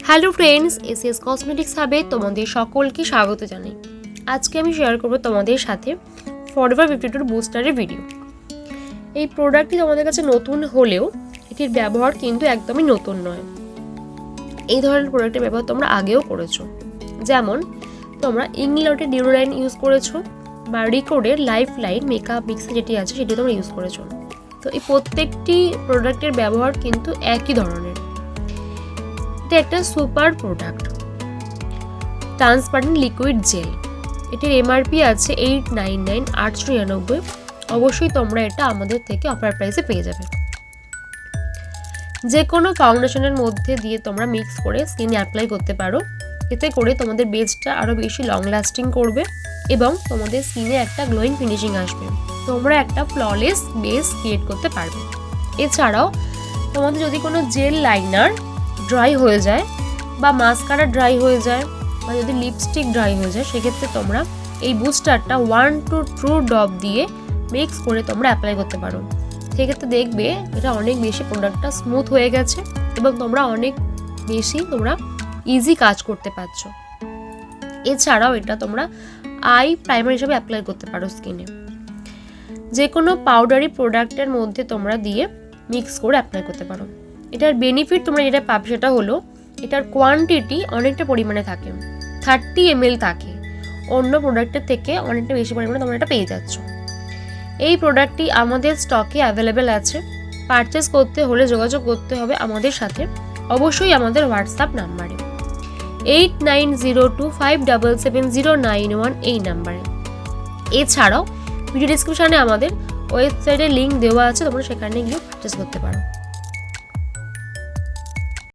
Hello friends, SS cosmetics হাবে তোমাদের সকলকে স্বাগত জানাই। আজকে আমি শেয়ার করব তোমাদের সাথে Forever52 বুস্টারের ভিডিও। এই প্রোডাক্টটি তোমাদের কাছে নতুন হলেও এটির ব্যবহার কিন্তু একদমই নতুন নয়। এই ধরনের প্রোডাক্টের ব্যবহার তোমরা আগেও করেছো, যেমন তোমরা ইংল্যান্ডের Duraline ইউজ করেছো বা রিকোডের লাইফলাইন মেকআপ মিক্সার যেটি আছে সেটি তোমরা ইউজ করেছো। তো এই প্রত্যেকটি প্রোডাক্টের ব্যবহার কিন্তু একই ধরনের। এটা একটা super product, transparent liquid gel. এটির এমআরপি আছে 899 অবশ্যই তোমরা এটা আমাদের থেকে অফার প্রাইসে পেয়ে যাবে। যে কোনো ফাউন্ডেশনের মধ্যে দিয়ে তোমরা মিক্স করে স্কিনে অ্যাপ্লাই করতে পারো। এতে করে তোমাদের বেসটা আরও বেশি লং লাস্টিং করবে এবং তোমাদের স্কিনে একটা গ্লোয়িং ফিনিশিং আসবে। তোমরা একটা ফ্ললেস বেস ক্রিয়েট করতে পারবে। এছাড়াও তোমাদের যদি কোনো জেল লাইনার ড্রাই হয়ে যায় বা মাস্কারা ড্রাই হয়ে যায় বা যদি লিপস্টিক ড্রাই হয়ে যায়, সেক্ষেত্রে তোমরা এই বুস্টারটা 1 to 2 ড্রপ দিয়ে মিক্স করে তোমরা অ্যাপ্লাই করতে পারো। সেক্ষেত্রে দেখবে এটা অনেক বেশি প্রোডাক্টটা স্মুথ হয়ে গেছে এবং তোমরা অনেক বেশি ইজি কাজ করতে পারছো। এছাড়াও এটা তোমরা আই প্রাইমার হিসেবে অ্যাপ্লাই করতে পারো স্কিনে। যে কোনো পাউডারি প্রোডাক্টের মধ্যে তোমরা দিয়ে মিক্স করে অ্যাপ্লাই করতে পারো। এটার বেনিফিট তোমরা যেটা পাবে সেটা হলো এটার কোয়ান্টিটি অনেকটা পরিমাণে থাকে, 30 ml থাকে। অন্য প্রোডাক্টের থেকে অনেকটা বেশি পরিমাণে তোমরা এটা পেয়ে যাচ্ছ। এই প্রোডাক্টটি আমাদের স্টকে অ্যাভেলেবেল আছে। পারচেস করতে হলে যোগাযোগ করতে হবে আমাদের সাথে, অবশ্যই আমাদের হোয়াটসঅ্যাপ নাম্বারে 8902577091 এই নাম্বারে। এছাড়াও ভিডিও ডিসক্রিপশানে আমাদের ওয়েবসাইটের লিঙ্ক দেওয়া আছে, তোমরা সেখানে গিয়ে পারচেস করতে পারো।